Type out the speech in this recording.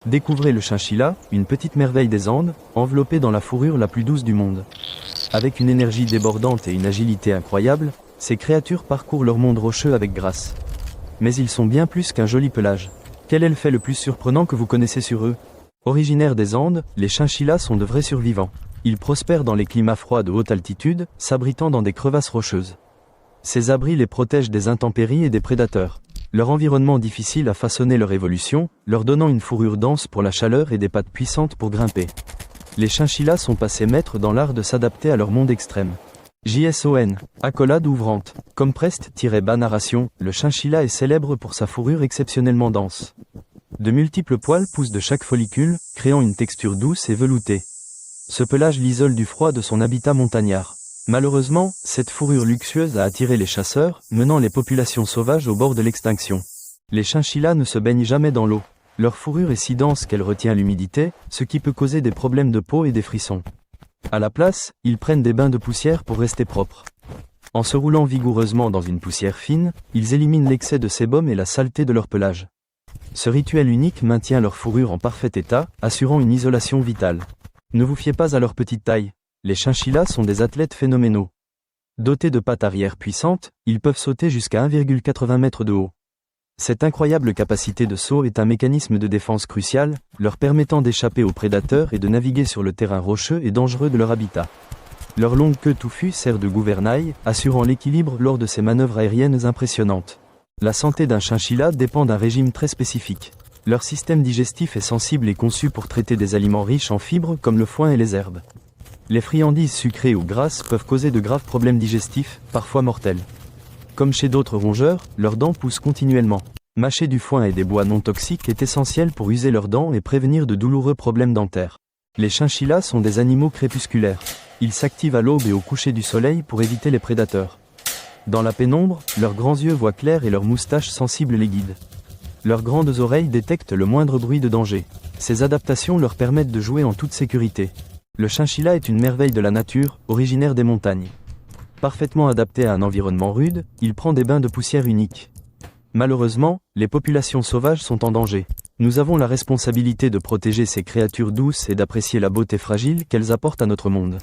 Découvrez le chinchilla, une petite merveille des Andes, enveloppée dans la fourrure la plus douce du monde. Avec une énergie débordante et une agilité incroyable, ces créatures parcourent leur monde rocheux avec grâce. Mais ils sont bien plus qu'un joli pelage. Quel est le fait le plus surprenant que vous connaissez sur eux? Originaires des Andes, les chinchillas sont de vrais survivants. Ils prospèrent dans les climats froids de haute altitude, s'abritant dans des crevasses rocheuses. Ces abris les protègent des intempéries et des prédateurs. Leur environnement difficile a façonné leur évolution, leur donnant une fourrure dense pour la chaleur et des pattes puissantes pour grimper. Les chinchillas sont passés maîtres dans l'art de s'adapter à leur monde extrême. JSON, accolade ouvrante. Comme Prest-bas narration, le chinchilla est célèbre pour sa fourrure exceptionnellement dense. De multiples poils poussent de chaque follicule, créant une texture douce et veloutée. Ce pelage l'isole du froid de son habitat montagnard. Malheureusement, cette fourrure luxueuse a attiré les chasseurs, menant les populations sauvages au bord de l'extinction. Les chinchillas ne se baignent jamais dans l'eau. Leur fourrure est si dense qu'elle retient l'humidité, ce qui peut causer des problèmes de peau et des frissons. À la place, ils prennent des bains de poussière pour rester propres. En se roulant vigoureusement dans une poussière fine, ils éliminent l'excès de sébum et la saleté de leur pelage. Ce rituel unique maintient leur fourrure en parfait état, assurant une isolation vitale. Ne vous fiez pas à leur petite taille. Les chinchillas sont des athlètes phénoménaux. Dotés de pattes arrière puissantes, ils peuvent sauter jusqu'à 1,80 m de haut. Cette incroyable capacité de saut est un mécanisme de défense crucial, leur permettant d'échapper aux prédateurs et de naviguer sur le terrain rocheux et dangereux de leur habitat. Leur longue queue touffue sert de gouvernail, assurant l'équilibre lors de ces manœuvres aériennes impressionnantes. La santé d'un chinchilla dépend d'un régime très spécifique. Leur système digestif est sensible et conçu pour traiter des aliments riches en fibres comme le foin et les herbes. Les friandises sucrées ou grasses peuvent causer de graves problèmes digestifs, parfois mortels. Comme chez d'autres rongeurs, leurs dents poussent continuellement. Mâcher du foin et des bois non toxiques est essentiel pour user leurs dents et prévenir de douloureux problèmes dentaires. Les chinchillas sont des animaux crépusculaires. Ils s'activent à l'aube et au coucher du soleil pour éviter les prédateurs. Dans la pénombre, leurs grands yeux voient clair et leurs moustaches sensibles les guident. Leurs grandes oreilles détectent le moindre bruit de danger. Ces adaptations leur permettent de jouer en toute sécurité. Le chinchilla est une merveille de la nature, originaire des montagnes. Parfaitement adapté à un environnement rude, il prend des bains de poussière uniques. Malheureusement, les populations sauvages sont en danger. Nous avons la responsabilité de protéger ces créatures douces et d'apprécier la beauté fragile qu'elles apportent à notre monde.